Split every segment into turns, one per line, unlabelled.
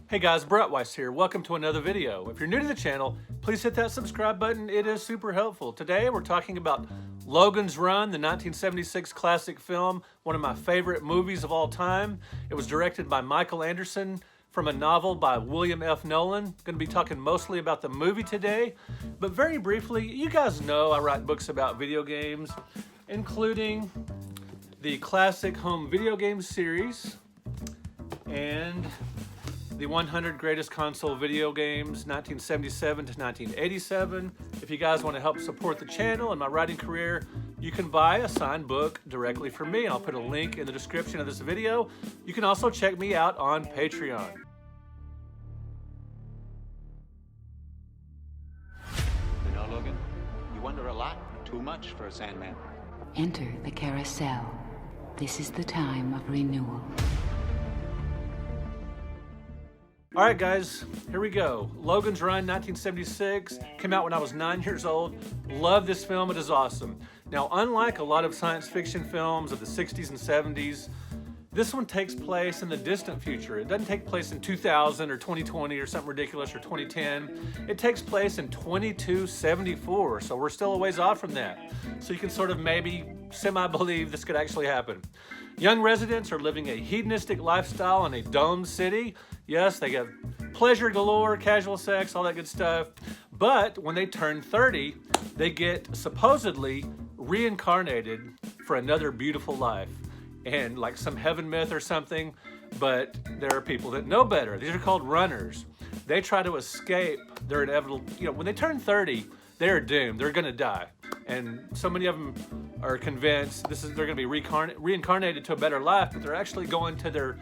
Hey guys, Weiss here. Welcome to another video. If you're new to the channel, please hit that subscribe button. It is super helpful. Today we're talking about Logan's Run, the 1976 classic film, one of my favorite movies of all time. It was directed by Michael Anderson from a novel by William F. Nolan. Going to be talking mostly about the movie today, but very briefly, you guys know I write books about video games, including the classic home video game series and the 100 greatest console video games, 1977 to 1987. If you guys want to help support the channel and my writing career, you can buy a signed book directly from me. I'll put a link in the description of this video. You can also check me out on Patreon.
You know, Logan, you wonder a lot, too much for a Sandman.
Enter the carousel. This is the time of renewal.
All right, guys, here we go. Logan's Run, 1976, came out when I was 9 years old. Love this film, it is awesome. Now, unlike a lot of science fiction films of the 60s and 70s, this one takes place in the distant future. It doesn't take place in 2000 or 2020 or something ridiculous or 2010. It takes place in 2274, so we're still a ways off from that. So you can sort of maybe semi-believe this could actually happen. Young residents are living a hedonistic lifestyle in a domed city. Yes, they get pleasure galore, casual sex, all that good stuff. But when they turn 30, they get supposedly reincarnated for another beautiful life. And like some heaven myth or something, but there are people that know better. These are called runners. They try to escape their inevitable, when they turn 30, they're doomed, they're gonna die. And so many of them are convinced they're gonna be reincarnated to a better life, but they're actually going to their,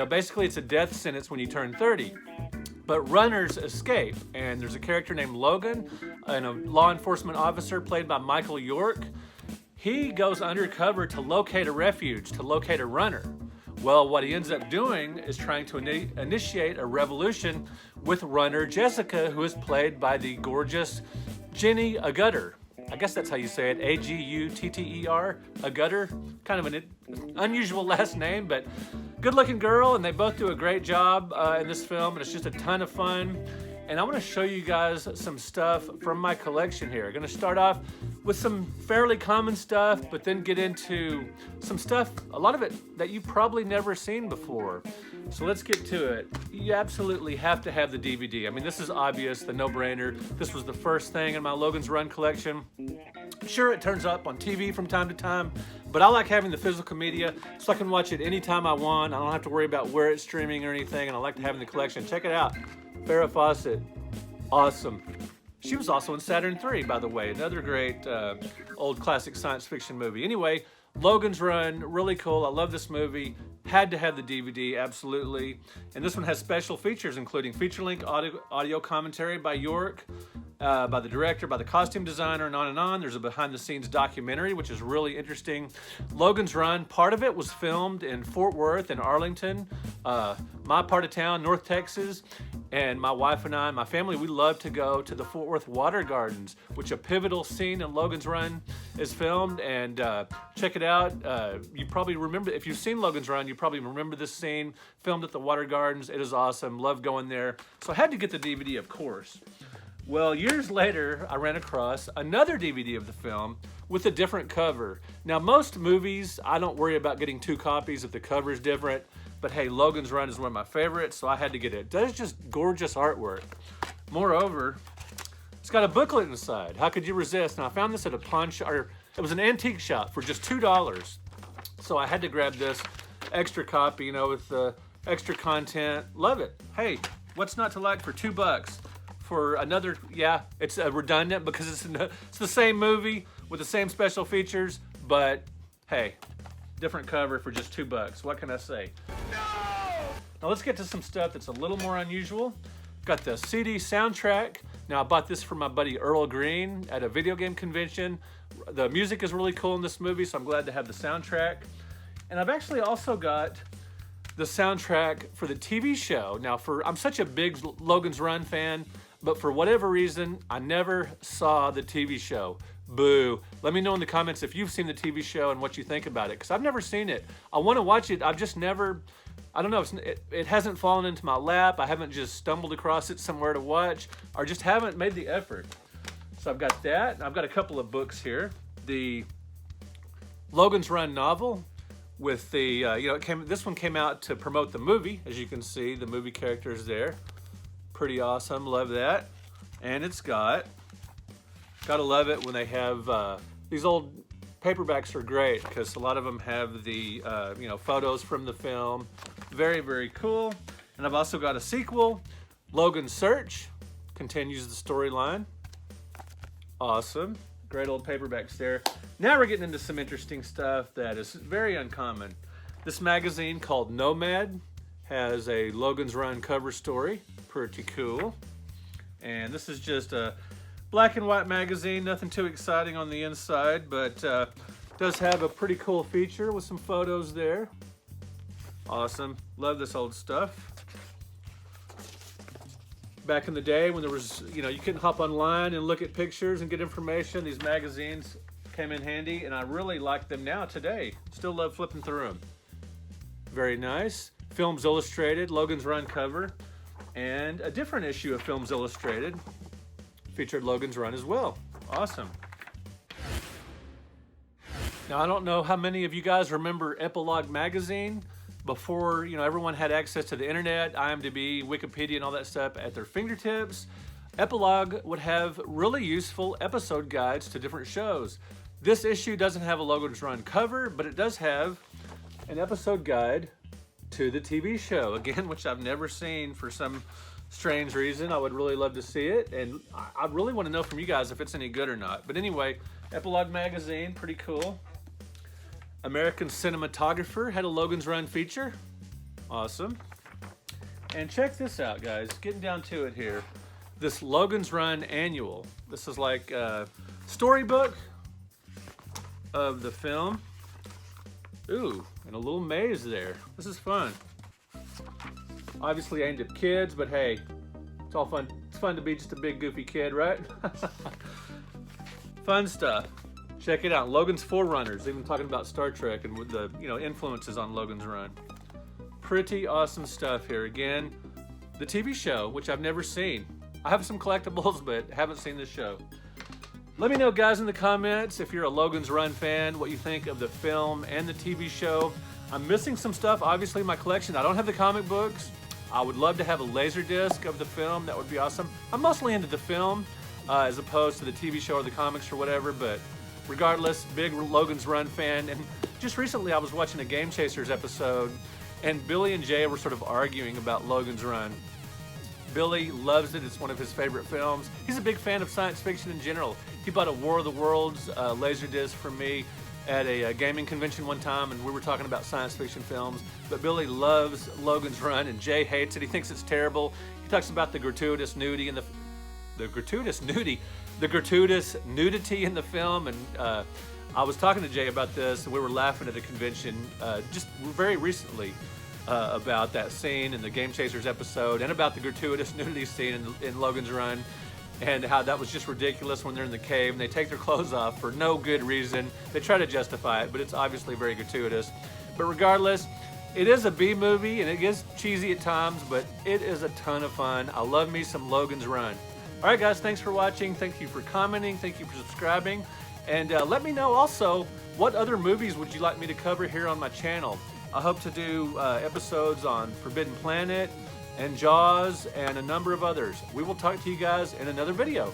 basically it's a death sentence when you turn 30. But runners escape, and there's a character named Logan, and a law enforcement officer played by Michael York. He goes undercover to locate a refuge, to locate a runner. Well, what he ends up doing is trying to initiate a revolution with runner Jessica, who is played by the gorgeous Jenny Agutter. I guess that's how you say it, A-G-U-T-T-E-R, Agutter. Kind of an unusual last name, but good-looking girl, and they both do a great job in this film, and it's just a ton of fun. And I want to show you guys some stuff from my collection here. I'm going to start off with some fairly common stuff, but then get into some stuff, a lot of it that you've probably never seen before. So let's get to it. You absolutely have to have the DVD. I mean, this is obvious, the no-brainer. This was the first thing in my Logan's Run collection. Sure, it turns up on TV from time to time, but I like having the physical media so I can watch it anytime I want. I don't have to worry about where it's streaming or anything, and I like to have it in the collection. Check it out. Farrah Fawcett, awesome. She was also in Saturn III, by the way, another great old classic science fiction movie. Anyway, Logan's Run, really cool. I love this movie. Had to have the DVD, absolutely. And this one has special features, including feature-length audio commentary by York, by the director, by the costume designer, and on and on. There's a behind-the-scenes documentary, which is really interesting. Logan's Run, part of it was filmed in Fort Worth and Arlington, my part of town, North Texas. And my wife and I, my family, we love to go to the Fort Worth Water Gardens, which a pivotal scene in Logan's Run is filmed. And check it out. You probably remember, if you've seen Logan's Run, you probably remember this scene filmed at the Water Gardens. It is awesome. Love going there. So I had to get the DVD, of course. Well, years later, I ran across another DVD of the film with a different cover. Now, most movies, I don't worry about getting two copies if the cover is different. But hey, Logan's Run is one of my favorites, so I had to get it. That's just gorgeous artwork. Moreover, it's got a booklet inside. How could you resist? And I found this at a pawn shop, or it was an antique shop for just $2. So I had to grab this extra copy, with the extra content. Love it. Hey, what's not to like for $2? For another, yeah, it's redundant because it's the same movie with the same special features, but hey, different cover for just $2. What can I say? No! Now let's get to some stuff that's a little more unusual. Got the CD soundtrack. Now I bought this from my buddy Earl Green at a video game convention. The music is really cool in this movie, so I'm glad to have the soundtrack. And I've actually also got the soundtrack for the TV show. Now I'm such a big Logan's Run fan, but for whatever reason, I never saw the TV show. Boo. Let me know in the comments if you've seen the TV show and what you think about it, because I've never seen it. I want to watch it. I've I don't know, it hasn't fallen into my lap. I haven't just stumbled across it somewhere to watch, or just haven't made the effort. So I've got that. I've got a couple of books here. The Logan's Run novel with the, you know, this one came out to promote the movie. As you can see, the movie characters there. Pretty awesome, love that. And it's gotta love it when they have, these old paperbacks are great because a lot of them have the, you know, photos from the film. Very, very cool. And I've also got a sequel, Logan's Search, continues the storyline. Awesome. Great old paperbacks there. Now we're getting into some interesting stuff that is very uncommon. This magazine called Nomad has a Logan's Run cover story. Pretty cool. And this is just a black and white magazine, nothing too exciting on the inside, but does have a pretty cool feature with some photos there. Awesome. Love this old stuff. Back in the day when there was, you know, you couldn't hop online and look at pictures and get information, these magazines came in handy, and I really like them now today. Still love flipping through them. Very nice. Films Illustrated, Logan's Run cover, and a different issue of Films Illustrated featured Logan's Run as well. Awesome. Now, I don't know how many of you guys remember Epilogue magazine. Before, you know, everyone had access to the internet, IMDb, Wikipedia, and all that stuff at their fingertips. Epilogue would have really useful episode guides to different shows. This issue doesn't have a Logan's Run cover, but it does have an episode guide to the TV show, again, which I've never seen for some strange reason. I would really love to see it, and I really want to know from you guys if it's any good or not. But anyway, Epilogue magazine, pretty cool. American Cinematographer had a Logan's Run feature. Awesome. And check this out, guys. Getting down to it here. This Logan's Run annual. This is like a storybook of the film. Ooh, and a little maze there. This is fun. Obviously aimed at kids, but hey, it's all fun. It's fun to be just a big goofy kid, right? Fun stuff. Check it out. Logan's Forerunners, even talking about Star Trek and with the, you know, influences on Logan's Run. Pretty awesome stuff here. Again, the TV show, which I've never seen. I have some collectibles, but haven't seen this show. Let me know, guys, in the comments if you're a Logan's Run fan, what you think of the film and the TV show. I'm missing some stuff, obviously, in my collection. I don't have the comic books. I would love to have a laser disc of the film. That would be awesome. I'm mostly into the film as opposed to the TV show or the comics or whatever, but regardless, big Logan's Run fan. And just recently I was watching a Game Chasers episode, and Billy and Jay were sort of arguing about Logan's Run. Billy loves it. It's one of his favorite films. He's a big fan of science fiction in general. He bought a War of the Worlds laserdisc for me at a gaming convention one time, and we were talking about science fiction films. But Billy loves Logan's Run, and Jay hates it. He thinks it's terrible. He talks about the gratuitous nudity in the gratuitous nudity in the film, and I was talking to Jay about this, and we were laughing at a convention just very recently about that scene in the Game Chasers episode, and about the gratuitous nudity scene in Logan's Run, and how that was just ridiculous when they're in the cave and they take their clothes off for no good reason. They try to justify it, but it's obviously very gratuitous. But regardless, it is a B movie, and it gets cheesy at times, but it is a ton of fun. I love me some Logan's Run. All right, guys, thanks for watching. Thank you for commenting. Thank you for subscribing. And let me know also, what other movies would you like me to cover here on my channel? I hope to do episodes on Forbidden Planet and Jaws and a number of others. We will talk to you guys in another video.